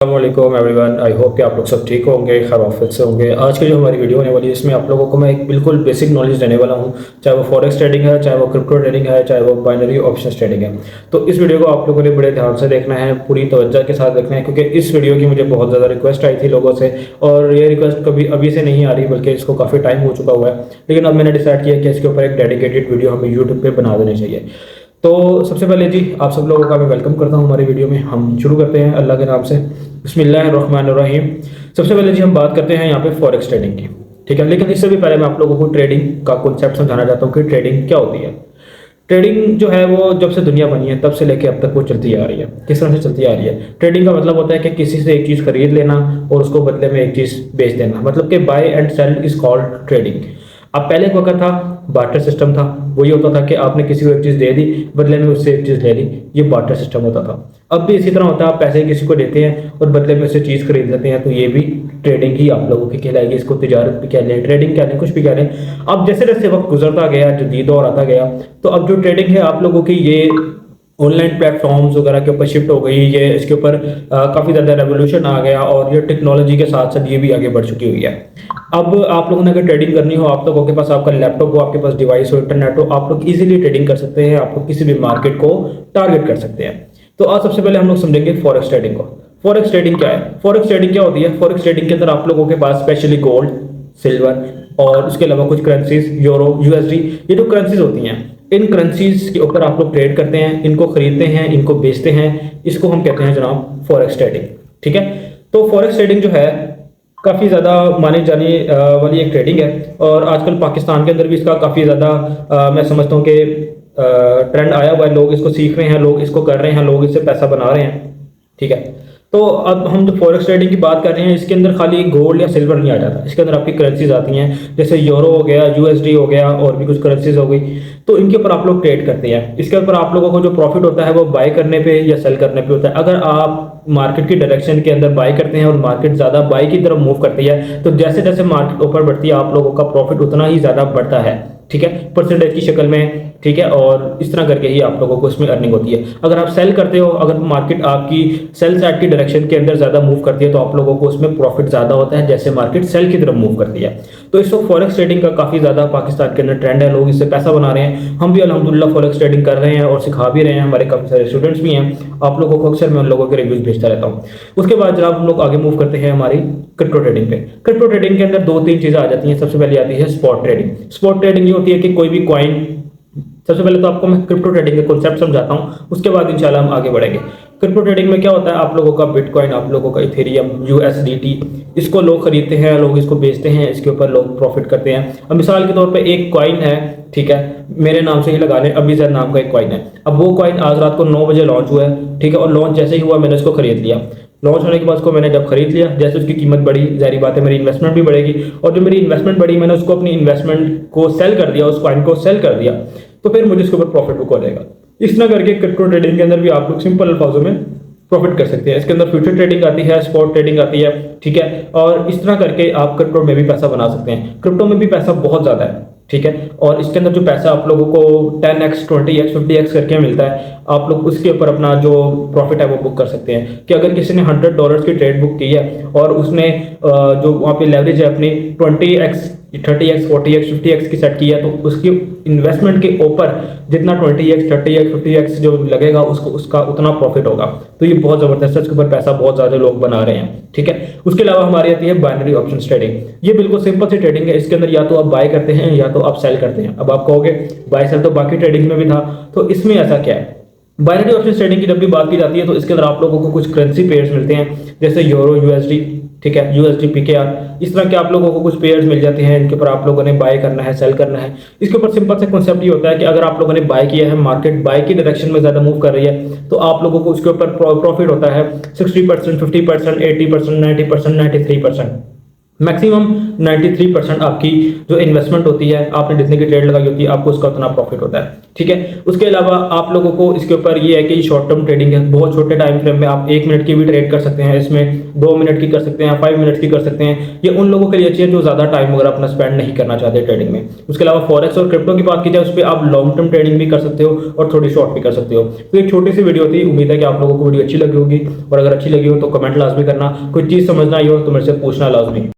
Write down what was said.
अस्सलामुअलैकुम everyone, I hope कि आप लोग सब ठीक होंगे, खैर ऑफिस से होंगे। आज की जो हमारी वीडियो होने वाली है इसमें आप लोगों को मैं एक बिल्कुल बेसिक नॉलेज देने वाला हूं, चाहे वो फॉरेक्स ट्रेडिंग है, चाहे वो क्रिप्टो ट्रेडिंग है, चाहे वो बाइनरी ऑप्शंस ट्रेडिंग है। तो इस वीडियो को आप लोगों ने बड़े ध्यान से देखना है, पूरी तवज्जो के साथ देखना है, क्योंकि इस वीडियो की मुझे बहुत ज़्यादा रिक्वेस्ट आई थी लोगों से, और ये रिक्वेस्ट कभी अभी से नहीं आ रही बल्कि इसको काफ़ी टाइम हो चुका हुआ है। लेकिन अब मैंने डिसाइड किया कि इसके ऊपर एक डेडिकेटेड वीडियो हमें यूट्यूब पर बना देनी चाहिए। तो सबसे पहले जी आप सब लोगों का मैं वेलकम करता हूं हमारी वीडियो में। हम शुरू करते हैं अल्लाह के नाम से, बिस्मिल्लाहिर्रहमानिर्रहीम। सबसे पहले जी हम बात करते हैं यहाँ पे फॉरेक्स ट्रेडिंग की, ठीक है। लेकिन इससे भी पहले मैं आप लोगों को ट्रेडिंग का कॉन्सेप्ट समझाना चाहता हूँ कि ट्रेडिंग क्या होती है। ट्रेडिंग जो है वो जब से दुनिया बनी है तब से लेके अब तक वो चलती आ रही है। किस तरह से चलती आ रही है? ट्रेडिंग का मतलब होता है कि किसी से एक चीज़ खरीद लेना और उसको बदले में एक चीज़ बेच देना, मतलब कि buy and sell is called trading. अब पहले एक वक्त था बार्टर सिस्टम था, वही होता था कि आपने किसी को एक चीज़ दे दी, बदले में उससे एक चीज़ ले ली, ये बार्टर सिस्टम होता था। अब भी इसी तरह होता है, आप पैसे किसी को देते हैं और बदले में उससे चीज़ खरीद लेते हैं, तो ये भी ट्रेडिंग ही आप लोगों की कहलाएगी। इसको तिजारत भी कह लें, ट्रेडिंग कह लें, कुछ भी कह लें। अब जैसे जैसे वक्त गुजरता गया, जदीद दौर आता गया, तो अब जो ट्रेडिंग है आप लोगों की ये ऑनलाइन प्लेटफॉर्म्स वगैरह के ऊपर शिफ्ट हो गई। ये इसके ऊपर काफ़ी ज़्यादा रेवोल्यूशन आ गया और ये टेक्नोलॉजी के साथ साथ ये भी आगे बढ़ चुकी हुई है। अब आप लोगों ने अगर ट्रेडिंग करनी हो, आप लोगों के पास आपका लैपटॉप हो, आपके पास डिवाइस हो, इंटरनेट हो, आप लोग इजीली ट्रेडिंग कर सकते हैं। आप लोग किसी भी मार्केट को टारगेट कर सकते हैं। तो आज सबसे पहले हम लोग समझेंगे फॉरेक्स ट्रेडिंग को। फॉरेक्स ट्रेडिंग क्या है? फॉरेक्स ट्रेडिंग क्या होती है? फॉरेक्स ट्रेडिंग के अंदर आप लोगों के पास स्पेशली गोल्ड, सिल्वर और उसके अलावा कुछ करेंसीज, यूरो, यूएसडी, ये जो करेंसीज होती हैं, इन करेंसीज के ऊपर आप लोग ट्रेड करते हैं, इनको खरीदते हैं, इनको बेचते हैं। इसको हम कहते हैं जनाब फॉरेक्स ट्रेडिंग, ठीक है। तो फॉरेक्स ट्रेडिंग जो है काफ़ी ज़्यादा मानी जाने वाली एक ट्रेडिंग है, और आजकल पाकिस्तान के अंदर भी इसका काफ़ी ज़्यादा मैं समझता हूँ कि ट्रेंड आया हुआ है। लोग इसको सीख रहे हैं, लोग इसको कर रहे हैं, लोग इससे पैसा बना रहे हैं, ठीक है। तो अब हम जो फॉरेक्स ट्रेडिंग की बात कर रहे हैं, इसके अंदर खाली गोल्ड या सिल्वर नहीं आ जाता, इसके अंदर आपकी करेंसीज आती हैं, जैसे यूरो हो गया, यूएसडी हो गया, और भी कुछ करेंसीज हो गई। तो इनके ऊपर आप लोग ट्रेड करते हैं। इसके ऊपर आप लोगों को जो प्रॉफिट होता है वो बाय करने पे या सेल करने पे होता है। अगर आप मार्केट की डायरेक्शन के अंदर बाय करते हैं और मार्केट ज़्यादा बाय की तरफ मूव करती है, तो जैसे जैसे मार्केट ऊपर बढ़ती है आप लोगों का प्रॉफिट उतना ही ज़्यादा बढ़ता है, ठीक है, परसेंटेज की शक्ल में, ठीक है। और इस तरह करके ही आप लोगों को इसमें अर्निंग होती है। अगर आप सेल करते हो, अगर मार्केट आपकी सेल साइड की डायरेक्शन के अंदर ज़्यादा मूव करती है, तो आप लोगों को उसमें प्रॉफिट ज़्यादा होता है जैसे मार्केट सेल की तरफ मूव करती है। तो इस वक्त फॉरेक्स ट्रेडिंग का काफ़ी ज़्यादा पाकिस्तान के अंदर ट्रेंड है, लोग इससे पैसा बना रहे हैं। हम भी अल्हम्दुलिल्लाह फॉरेक्स ट्रेडिंग कर रहे हैं और सिखा भी रहे हैं, हमारे काफ़ी सारे स्टूडेंट्स भी हैं। आप लोगों को अक्सर मैं उन लोगों के रिव्यूज़ भेजता रहता हूँ। उसके बाद जनाब हम लोग आगे मूव करते हैं हमारी क्रिप्टो ट्रेडिंग पे। क्रिप्टो ट्रेडिंग के अंदर दो तीन चीज़ें आ जाती हैं। सबसे पहले आती है स्पॉट ट्रेडिंग। स्पॉट ट्रेडिंग ये होती है कि कोई भी कॉइन, सबसे पहले तो आपको मैं क्रिप्टो ट्रेडिंग का कॉन्सेप्ट समझाता हूँ, उसके बाद इंशाल्लाह हम आगे बढ़ेंगे। क्रिप्टो ट्रेडिंग में क्या होता है, आप लोगों का बिटकॉइन, आप लोगों का इथेरियम, यूएसडीटी, इसको लोग खरीदते हैं, लोग इसको बेचते हैं, इसके ऊपर लोग प्रॉफिट करते हैं। अब मिसाल के तौर पे एक कॉइन है, ठीक है, मेरे नाम से ही लगा लें, अबीज़र नाम का एक कॉइन है। अब वो कॉइन आज रात को 9 बजे लॉन्च हुआ है, ठीक है, और लॉन्च जैसे ही हुआ मैंने उसको खरीद लिया। लॉन्च होने के बाद उसको मैंने जब खरीद लिया, जैसे उसकी कीमत बढ़ी, जाहिर बात है मेरी इन्वेस्टमेंट भी बढ़ेगी, और जो मेरी इन्वेस्टमेंट बढ़ी मैंने उसको अपनी इन्वेस्टमेंट को सेल कर दिया, उस कॉइन को सेल कर दिया, तो फिर मुझे इसके ऊपर प्रॉफिट बुक हो जाएगा। इस तरह करके क्रिप्टो ट्रेडिंग के अंदर भी आप लोग सिंपल अल्फाजों में प्रॉफिट कर सकते हैं। इसके अंदर फ्यूचर ट्रेडिंग आती है, स्पॉट ट्रेडिंग आती है, ठीक है, और इस तरह करके आप क्रिप्टो में भी पैसा बना सकते हैं। क्रिप्टो में भी पैसा बहुत ज़्यादा है, ठीक है, और इसके अंदर जो पैसा आप लोगों को 10x, 20x, 50x करके मिलता है, आप लोग उसके ऊपर अपना जो प्रॉफिट है वो बुक कर सकते हैं। कि अगर किसी ने $100 की ट्रेड बुक की है और उसने जो वहाँ पे लेवरेज है अपनी 20x, 30x, 40x, 50x की सेट की है, तो उसकी इन्वेस्टमेंट के ऊपर जितना 20x, 30x, 50x जो लगेगा उसको उसका उतना प्रॉफिट होगा। तो ये बहुत ज़बरदस्त है, इसके ऊपर पैसा बहुत ज़्यादा लोग बना रहे हैं, ठीक है। उसके अलावा हमारी आती है बाइनरी ऑप्शंस ट्रेडिंग। ये बिल्कुल सिंपल सी ट्रेडिंग है। इसके अंदर या तो आप बाय करते हैं या तो आप सेल करते हैं। अब आप कहोगे बाय सेल तो बाकी ट्रेडिंग में भी था, तो इसमें ऐसा क्या है? बाइनरी ऑप्शंस ट्रेडिंग की जब भी बात की जाती है तो इसके अंदर आप लोगों को कुछ करेंसी पेयर्स मिलते हैं, जैसे यूरो, यूएसडी, ठीक है, यूएसडी, पीकेआर, इस तरह के आप लोगों को कुछ पेयर्स मिल जाते हैं। इनके ऊपर आप लोगों ने बाय करना है, सेल करना है। इसके ऊपर सिंपल सा कॉन्सेप्ट ये होता है कि अगर आप लोगों ने बाय किया है, मार्केट बाय की डायरेक्शन में ज़्यादा मूव कर रही है, तो आप लोगों को उसके ऊपर प्रॉफिट होता है 60%, 50%, 80%, 90%, 93%, मैक्सिमम 93% आपकी जो इन्वेस्टमेंट होती है, आपने जितने की ट्रेड लगाई होती है, आपको उसका उतना प्रॉफिट होता है। ठीक है, उसके अलावा आप लोगों को इसके ऊपर ये है कि शॉर्ट टर्म ट्रेडिंग है, बहुत छोटे टाइम फ्रेम में आप 1 मिनट की भी ट्रेड कर सकते हैं, इसमें 2 मिनट की कर सकते हैं, 5 मिनट्स की कर सकते हैं। ये उन लोगों के लिए अच्छी है जो ज़्यादा टाइम वगैरह अपना स्पेंड नहीं करना चाहते ट्रेडिंग में। उसके अलावा फॉरेक्स और क्रिप्टो की बात की जाए, उस पर आप लॉन्ग टर्म ट्रेडिंग भी कर सकते हो और थोड़ी शॉर्ट भी कर सकते हो। तो एक छोटी सी वीडियो थी, उम्मीद है कि आप लोगों को वीडियो अच्छी लगी होगी, और अगर अच्छी लगी हो तो कमेंट लाजमी करना, कोई चीज़ समझना आई हो तो मेरे से पूछना लाजमी।